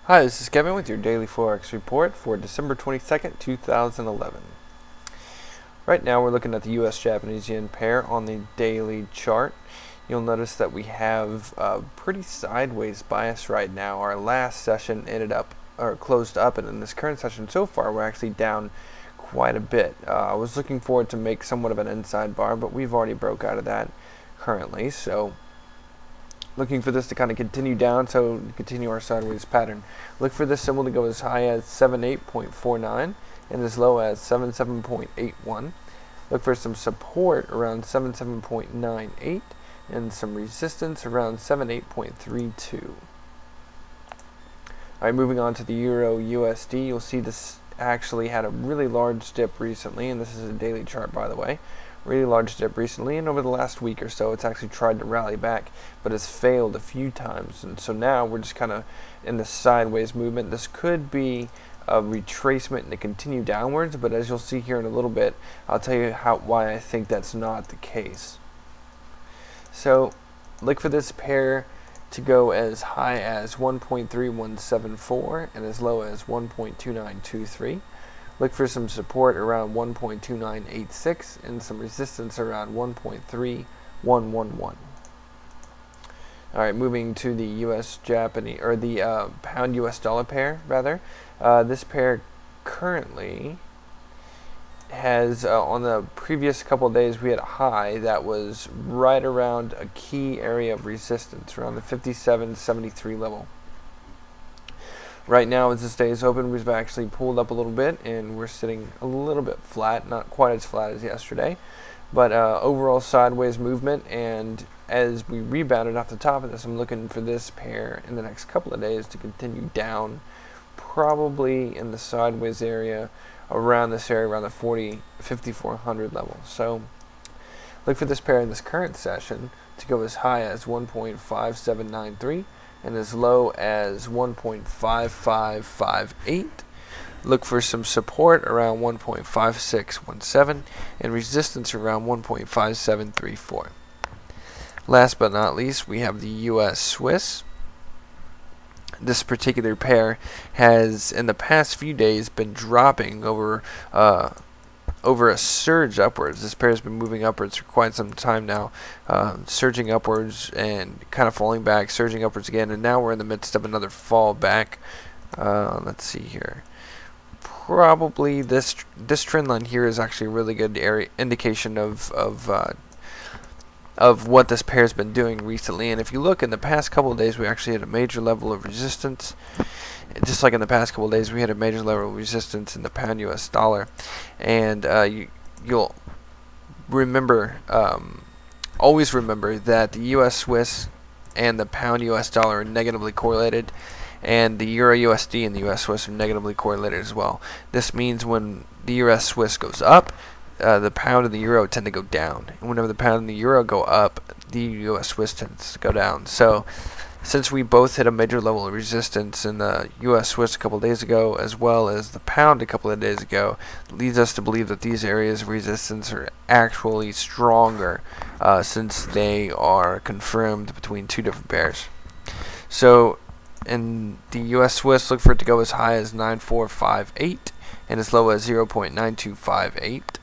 Hi, this is Kevin with your daily Forex report for December 22nd, 2011. Right now we're looking at the US Japanese yen pair on the daily chart. You'll notice that we have a pretty sideways bias right now. Our last session closed up, and in this current session so far we're actually down quite a bit. I was looking forward to make somewhat of an inside bar, but we've already broke out of that currently, so looking for this to kind of continue down, so continue our sideways pattern. Look for this symbol to go as high as 78.49 and as low as 77.81. Look for some support around 77.98 and some resistance around 78.32. Alright, moving on to the Euro USD, you'll see this actually had a really large dip recently, and this is a daily chart by the way. Really large dip recently, and over the last week or so it's actually tried to rally back but has failed a few times, and so now we're just kind of in the sideways movement. This could be a retracement and to continue downwards, but as you'll see here in a little bit, I'll tell you why I think that's not the case. So look for this pair to go as high as 1.3174 and as low as 1.2923. Look for some support around 1.2986 and some resistance around 1.3111. Alright, moving to the the pound US dollar pair rather. This pair currently has on the previous couple of days we had a high that was right around a key area of resistance around the 57.73 level. Right now, as this stays open, we've actually pulled up a little bit, and we're sitting a little bit flat, not quite as flat as yesterday, but overall sideways movement. And as we rebounded off the top of this, I'm looking for this pair in the next couple of days to continue down, probably in the sideways area, around this area, around the 5400 level. So look for this pair in this current session to go as high as 1.5793. and as low as 1.5558. Look for some support around 1.5617 and resistance around 1.5734. Last but not least, we have the US Swiss. This particular pair has in the past few days been dropping over a surge upwards. This pair has been moving upwards for quite some time now, surging upwards and kind of falling back, surging upwards again, and now we're in the midst of another fall back. Let's see here. Probably this trend line here is actually a really good indication of what this pair has been doing recently. And if you look in the past couple of days, we actually had a major level of resistance. Just like in the past couple of days, we had a major level of resistance in the pound US dollar. And you'll remember, always remember that the US Swiss and the pound US dollar are negatively correlated, and the Euro USD and the US Swiss are negatively correlated as well. This means when the US Swiss goes up, the pound and the euro tend to go down, and whenever the pound and the euro go up, the US Swiss tends to go down. So since we both hit a major level of resistance in the US Swiss a couple of days ago, as well as the pound a couple of days ago, it leads us to believe that these areas of resistance are actually stronger, since they are confirmed between two different pairs. So in the US Swiss, look for it to go as high as 9458 and as low as 0.9258.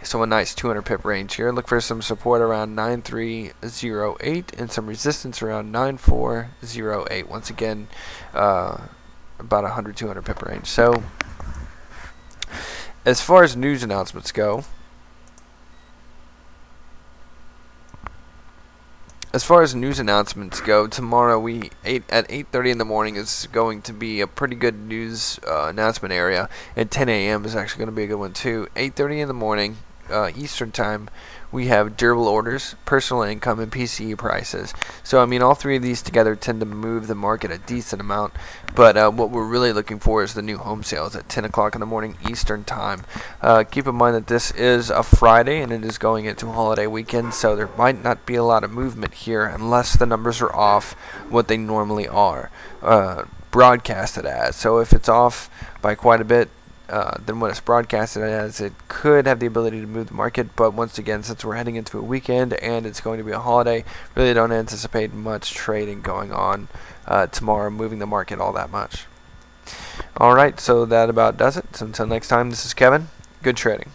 So a nice 200 pip range here. Look for some support around 9308 and some resistance around 9408. Once again, about 100-200 pip range. So as far as news announcements go, tomorrow at 8:30 in the morning is going to be a pretty good news announcement area. At 10 a.m. is actually going to be a good one too. 8:30 in the morning Eastern time, we have durable orders, personal income, and PCE prices. So I mean, all three of these together tend to move the market a decent amount. But what we're really looking for is the new home sales at 10 o'clock in the morning Eastern time. Keep in mind that this is a Friday and it is going into a holiday weekend, so there might not be a lot of movement here unless the numbers are off what they normally are broadcasted as. So if it's off by quite a bit, than what it's broadcasted as. It could have the ability to move the market, but once again, since we're heading into a weekend and it's going to be a holiday, really don't anticipate much trading going on tomorrow, moving the market all that much. Alright, so that about does it. So until next time, this is Kevin. Good trading.